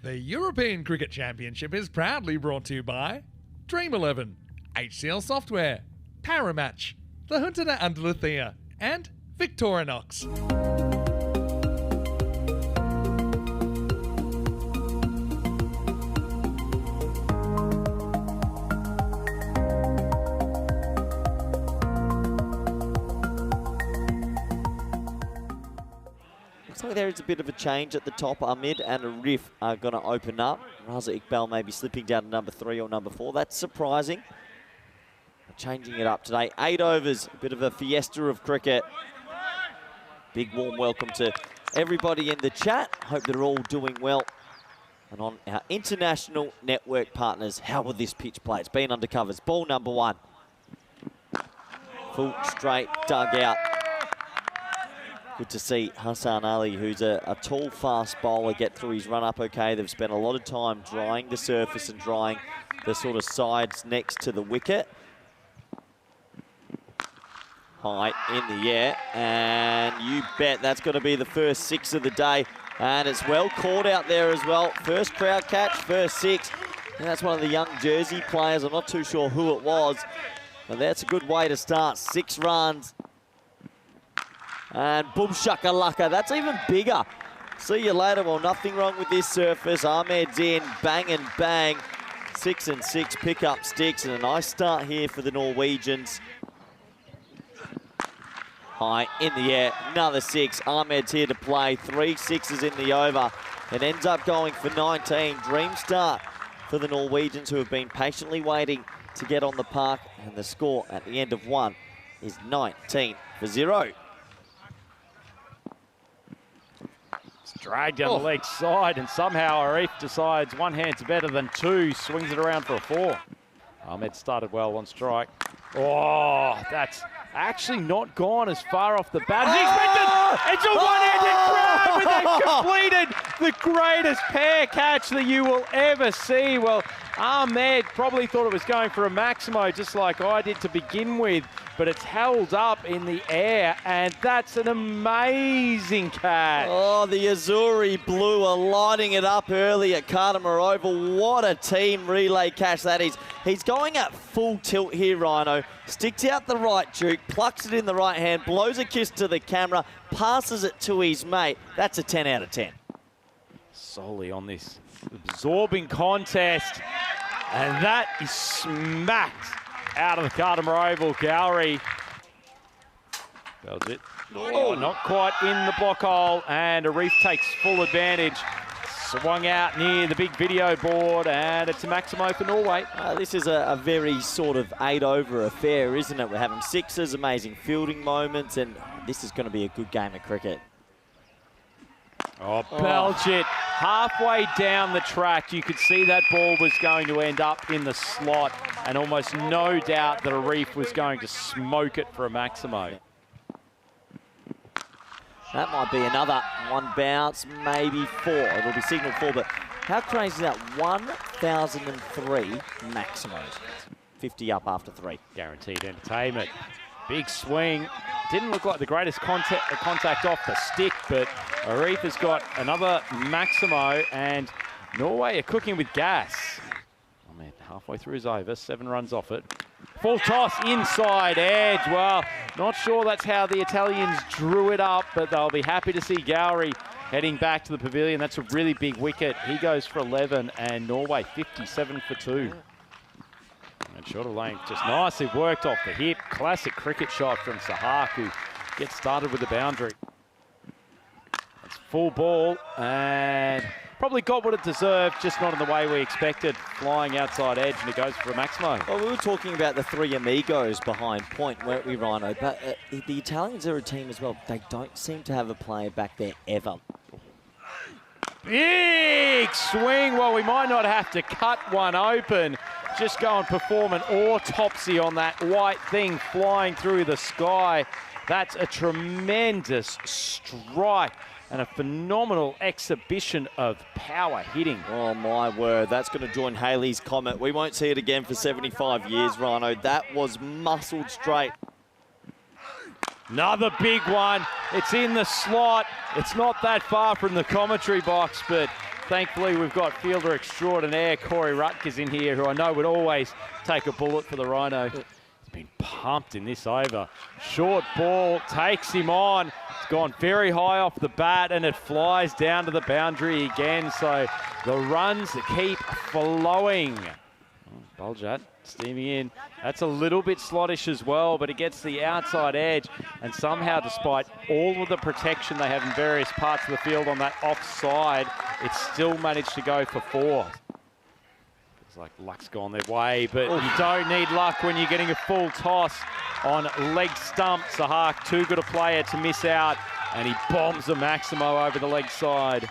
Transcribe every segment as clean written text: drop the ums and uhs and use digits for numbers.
The European Cricket Championship is proudly brought to you by Dream 11, HCL Software, Paramatch, the Huntana Underluthea, and Victorinox. Looks like there is a bit of a change at the top. Ahmed and Arif are going to open up. Raza Iqbal may be slipping down to number 3 or number 4. That's surprising. Changing it up today. 8 overs, a bit of a fiesta of cricket. Big warm welcome to everybody in the chat. Hope they're all doing well. And on our international network partners, how will this pitch play? It's been undercovers. Ball number 1. Full straight dugout. Good to see Hassan Ali, who's a tall, fast bowler, get through his run-up okay. They've spent a lot of time drying the surface and drying the sort of sides next to the wicket. High in the air, and you bet that's going to be the first 6 of the day. And it's well caught out there as well. First crowd catch, first 6. And that's one of the young Jersey players. I'm not too sure who it was, but that's a good way to start. 6 runs. And boom shakalaka, that's even bigger. See you later. Well, nothing wrong with this surface. Ahmed's in, bang and bang. 6 and 6 pick up sticks, and a nice start here for the Norwegians. High in the air, another 6. Ahmed's here to play. 3 6s in the over. It ends up going for 19. Dream start for the Norwegians, who have been patiently waiting to get on the park. And the score at the end of 1 is 19 for 0. Dragged down the leg side, and somehow Arif decides one hand's better than 2, swings it around for a 4. Ahmed started well on strike. Oh, that's actually not gone as far off the bat as expected. It's a one-handed grab, and they've completed the greatest pair catch that you will ever see. Well, Ahmed probably thought it was going for a Maximo, just like I did to begin with, but it's held up in the air, and that's an amazing catch. Oh, the Azuri Blue are lighting it up early at Carter Oval. What a team relay catch that is. He's going at full tilt here, Rhino. Sticks out the right juke, plucks it in the right hand, blows a kiss to the camera, passes it to his mate. That's a 10 out of 10. Solely on this absorbing contest, and that is smacked out of the Carter Oval gallery. Bells it. Oh, not quite in the block hole, and Arif takes full advantage. Swung out near the big video board, and it's a Maximo for Norway. This is a very sort of 8-over affair, isn't it? We're having 6s, amazing fielding moments, and this is going to be a good game of cricket. Oh, belch it. Halfway down the track, you could see that ball was going to end up in the slot, and almost no doubt that Arif was going to smoke it for a Maximo. That might be another 1 bounce, maybe 4. It'll be signal 4, but how crazy is that? 1,003 Maximos. 50 up after 3. Guaranteed entertainment. Big swing. Didn't look like the greatest contact off the stick, but Arif has got another Maximo, and Norway are cooking with gas. Oh man, halfway through his over, 7 runs off it. Full toss, inside edge. Well, not sure that's how the Italians drew it up, but they'll be happy to see Gowrie heading back to the pavilion. That's a really big wicket. He goes for 11, and Norway 57 for 2. And short of length, just nicely worked off the hip. Classic cricket shot from Sahak, who gets started with the boundary. It's full ball, and probably got what it deserved, just not in the way we expected. Flying outside edge, and it goes for a Maximo. Well, we were talking about the 3 amigos behind point, weren't we, Rhino? But the Italians are a team as well. They don't seem to have a player back there ever. Big swing. Well, we might not have to cut one open. Just go and perform an autopsy on that white thing flying through the sky. That's a tremendous strike and a phenomenal exhibition of power hitting. Oh, my word. That's going to join Haley's comment. We won't see it again for 75 years, Rhino. That was muscled straight. Another big one. It's in the slot. It's not that far from the commentary box, but thankfully, we've got fielder extraordinaire Corey Rutgers in here, who I know would always take a bullet for the Rhino. He's been pumped in this over. Short ball takes him on. It's gone very high off the bat, and it flies down to the boundary again. So the runs keep flowing. Buljat steaming in. That's a little bit slottish as well, but it gets the outside edge, and somehow, despite all of the protection they have in various parts of the field on that offside, it's still managed to go for 4. It's like luck's gone their way, but you don't need luck when you're getting a full toss on leg stump. Sahak, too good a player to miss out, and he bombs the Maximo over the leg side.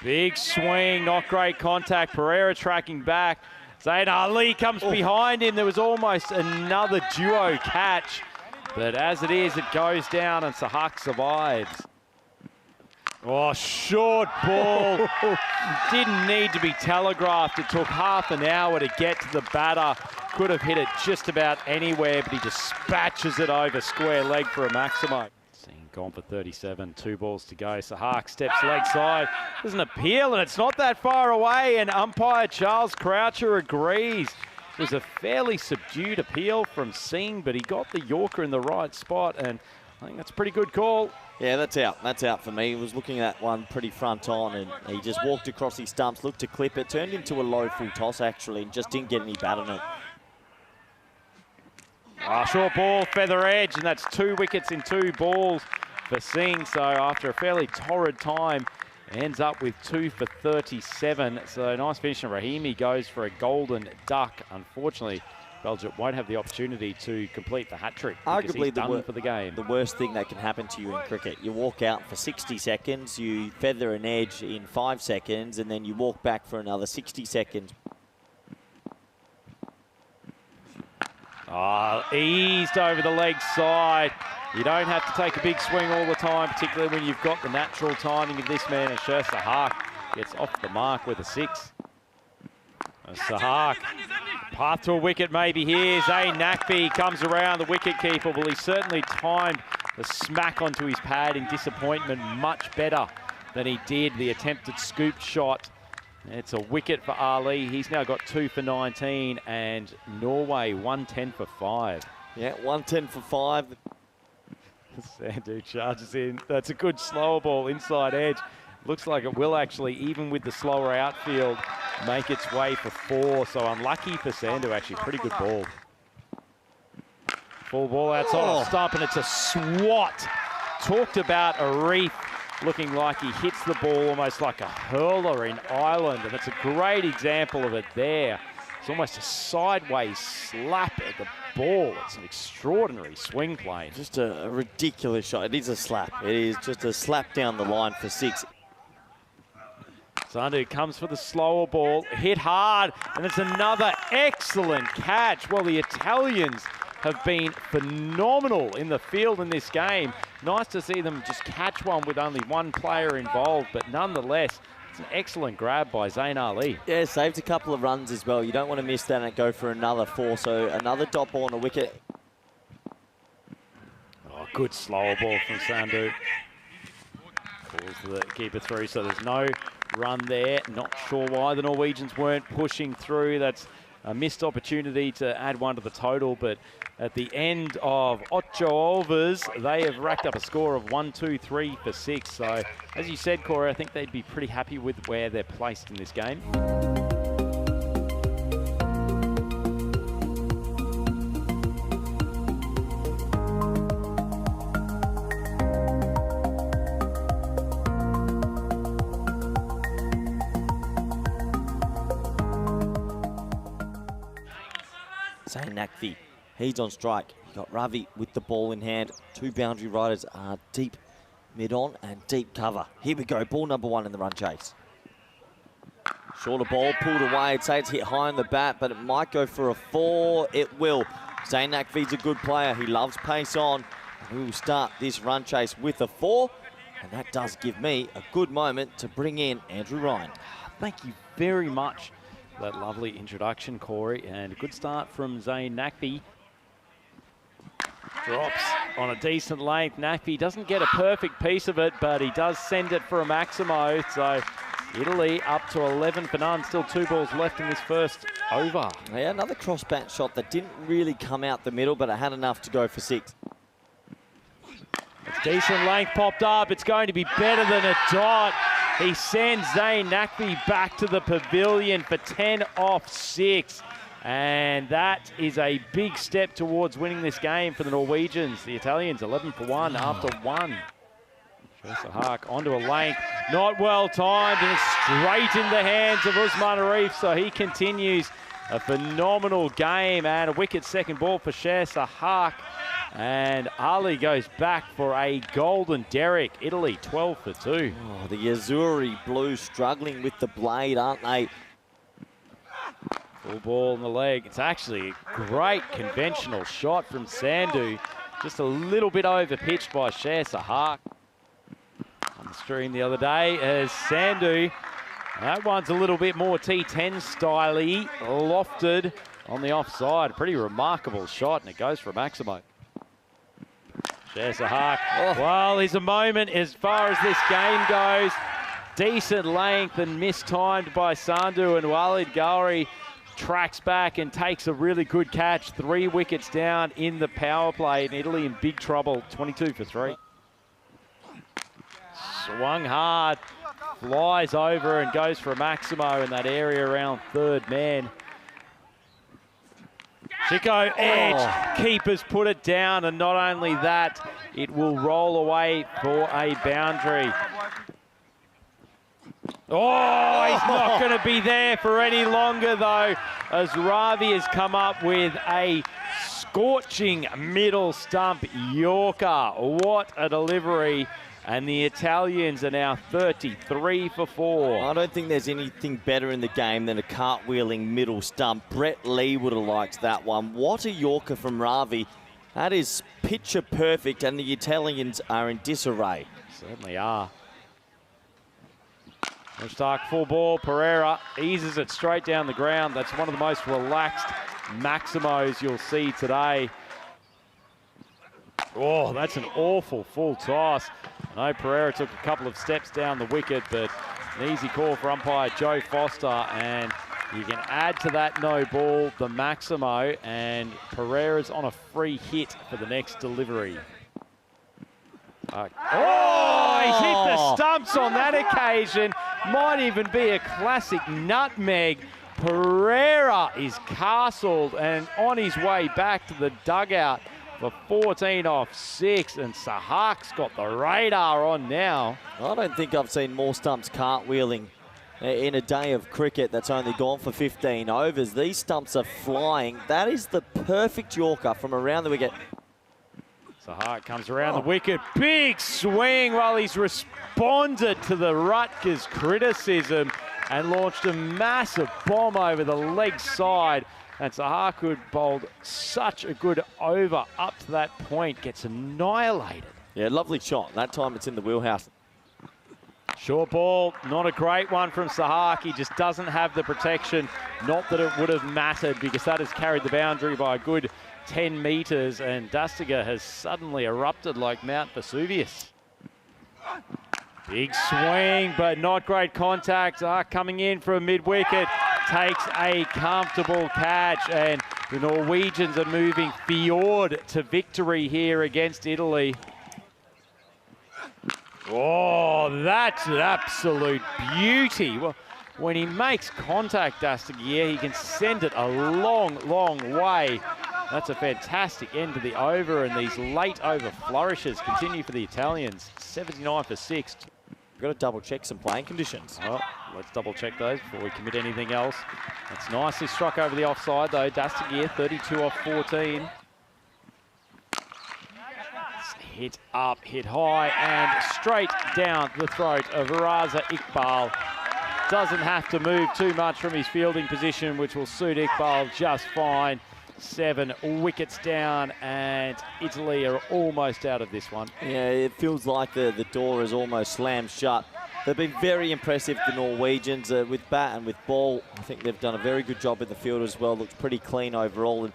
Big swing, not great contact. Pereira tracking back. Zayn Ali comes behind him. There was almost another duo catch, but as it is, it goes down and Sahak survives. Oh, short ball. Didn't need to be telegraphed. It took half an hour to get to the batter. Could have hit it just about anywhere, but he dispatches it over square leg for a Maximo. Gone for 37, 2 balls to go. Sahak steps leg side. There's an appeal, and it's not that far away, and umpire Charles Croucher agrees. It was a fairly subdued appeal from Singh, but he got the Yorker in the right spot, and I think that's a pretty good call. Yeah, that's out. That's out for me. He was looking at one pretty front on, and he just walked across his stumps, looked to clip it, turned into a low full toss, actually, and just didn't get any bat on it. Short ball, feather edge, and that's 2 wickets in 2 balls for Singh. So after a fairly torrid time, ends up with 2 for 37. So nice finish, and Rahimi goes for a golden duck. Unfortunately, Belgium won't have the opportunity to complete the hat-trick because he's done for the game. The worst thing that can happen to you in cricket. You walk out for 60 seconds, you feather an edge in 5 seconds, and then you walk back for another 60 seconds. Eased over the leg side. You don't have to take a big swing all the time, particularly when you've got the natural timing of this man. And Sahak gets off the mark with a 6. Sahak, path to a wicket maybe here. Zayn Naqvi comes around the wicket keeper. Well, he certainly timed the smack onto his pad in disappointment much better than he did the attempted scoop shot. It's a wicket for Ali. He's now got 2 for 19, and Norway 110 for 5. Yeah, 110 for 5. Sandhu charges in. That's a good slower ball, inside edge. Looks like it will actually, even with the slower outfield, make its way for 4. So unlucky for Sandhu, actually. Pretty good ball. Full ball outside off stump, and it's a swat. Talked about a reef. Looking like he hits the ball almost like a hurler in Ireland, and it's a great example of it there. It's almost a sideways slap at the ball. It's an extraordinary swing plane. Just a ridiculous shot. It is a slap. It is just a slap down the line for 6. Sandhu comes for the slower ball, hit hard, and it's another excellent catch. Well, the Italians have been phenomenal in the field in this game. Nice to see them just catch one with only 1 player involved, but nonetheless, it's an excellent grab by Zayn Ali. Yeah, saved a couple of runs as well. You don't want to miss that and go for another 4. So another dot ball on a wicket. Good slower ball from Sandhu. Pulls the keeper through, so there's no run there. Not sure why the Norwegians weren't pushing through. That's a missed opportunity to add 1 to the total, but at the end of 8 overs, they have racked up a score of 1, 2, 3 for 6. So, as you said, Corey, I think they'd be pretty happy with where they're placed in this game. Zayn Naqvi, he's on strike. You got Ravi with the ball in hand. 2 boundary riders are deep mid-on and deep cover. Here we go, ball number 1 in the run chase. Shorter ball, pulled away. I'd say it's hit high on the bat, but it might go for a 4. It will. Zayn Naqvi's a good player. He loves pace on. We will start this run chase with a 4, and that does give me a good moment to bring in Andrew Ryan. Thank you very much for that lovely introduction, Corey, and a good start from Zayn Naqvi. Drops on a decent length. Nappy doesn't get a perfect piece of it, but he does send it for a Maximo. So Italy up to 11 for none. Still 2 balls left in this first over. Yeah, another cross-bat shot that didn't really come out the middle, but it had enough to go for 6. It's decent length popped up. It's going to be better than a dot. He sends Zane Nakpi back to the pavilion for 10 off 6. And that is a big step towards winning this game for the Norwegians. The Italians 11 for 1 after 1. Sahak onto a length, not well timed, and it's straight in the hands of Usman Arif. So he continues a phenomenal game, and a wicket second ball for Sher Sahak. And Ali goes back for a golden derrick. Italy 12 for 2. Oh, the Azzurri Blues struggling with the blade, aren't they? Full ball in the leg. It's actually a great conventional shot from Sandhu. Just a little bit over-pitched by Sher Sahak. On the stream the other day as Sandhu. That one's a little bit more T10 style-y, lofted on the offside. Pretty remarkable shot, and it goes for a Maximo. Sher Sahak. Well, there's a moment as far as this game goes. Decent length and mistimed by Sandhu, and Walid Gowri tracks back and takes a really good catch. 3 wickets down in the power play, and Italy in big trouble. 22 for 3. Swung hard, flies over and goes for a Maximo in that area around third man. Chico edge, keepers put it down, and not only that, it will roll away for a boundary. Oh, he's not going to be there for any longer though, as Ravi has come up with a scorching middle stump Yorker. What a delivery. And the Italians are now 33 for 4. I don't think there's anything better in the game than a cartwheeling middle stump. Brett Lee would have liked that one. What a Yorker from Ravi. That is picture perfect, and the Italians are in disarray. Certainly are. Mushtaq full ball. Pereira eases it straight down the ground. That's one of the most relaxed Maximos you'll see today. Oh, that's an awful full toss. I know Pereira took a couple of steps down the wicket, but an easy call for umpire Joe Foster, and you can add to that no ball the Maximo, and Pereira's on a free hit for the next delivery. Oh, he's hit the stumps on that occasion. Might even be a classic nutmeg. Pereira is castled and on his way back to the dugout for 14 off 6, and Sahak's got the radar on now. I don't think I've seen more stumps cartwheeling in a day of cricket that's only gone for 15 overs. These stumps are flying. That is the perfect Yorker from around the wicket. Sahak comes around the wicket. Big swing while he's responded to the Rutgers criticism and launched a massive bomb over the leg side. And Sahak, who bowled such a good over up to that point, gets annihilated. Yeah, lovely shot. That time it's in the wheelhouse. Short ball, not a great one from Sahak. He just doesn't have the protection. Not that it would have mattered, because that has carried the boundary by a good 10 metres, and Dastiger has suddenly erupted like Mount Vesuvius. Big swing, but not great contact. Coming in for a mid-wicket, takes a comfortable catch, and the Norwegians are moving fjord to victory here against Italy. Oh, that's an absolute beauty. Well, when he makes contact, Dastiger, he can send it a long, long way. That's a fantastic end to the over, and these late over flourishes continue for the Italians. 79 for 6. We've got to double check some playing conditions. Well, let's double check those before we commit anything else. It's nicely struck over the offside though. Dastiger 32 off 14. It's hit up, hit high, and straight down the throat of Raza Iqbal. Doesn't have to move too much from his fielding position, which will suit Iqbal just fine. 7 wickets down, and Italy are almost out of this one. Yeah, it feels like the door is almost slammed shut. They've been very impressive, the Norwegians, with bat and with ball. I think they've done a very good job in the field as well. Looks pretty clean overall. And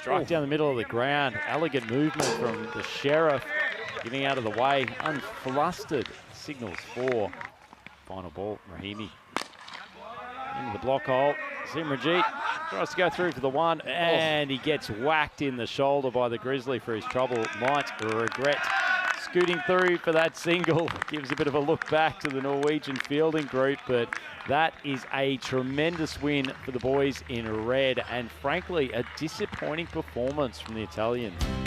Struck down the middle of the ground. Elegant movement from the Sheriff. Getting out of the way. Unflustered. Signals for final ball. Rahimi into the block hole. Simranjeet tries to go through for the one, and he gets whacked in the shoulder by the Grizzly for his trouble. Might regret scooting through for that single. Gives a bit of a look back to the Norwegian fielding group, but that is a tremendous win for the boys in red, and frankly, a disappointing performance from the Italians.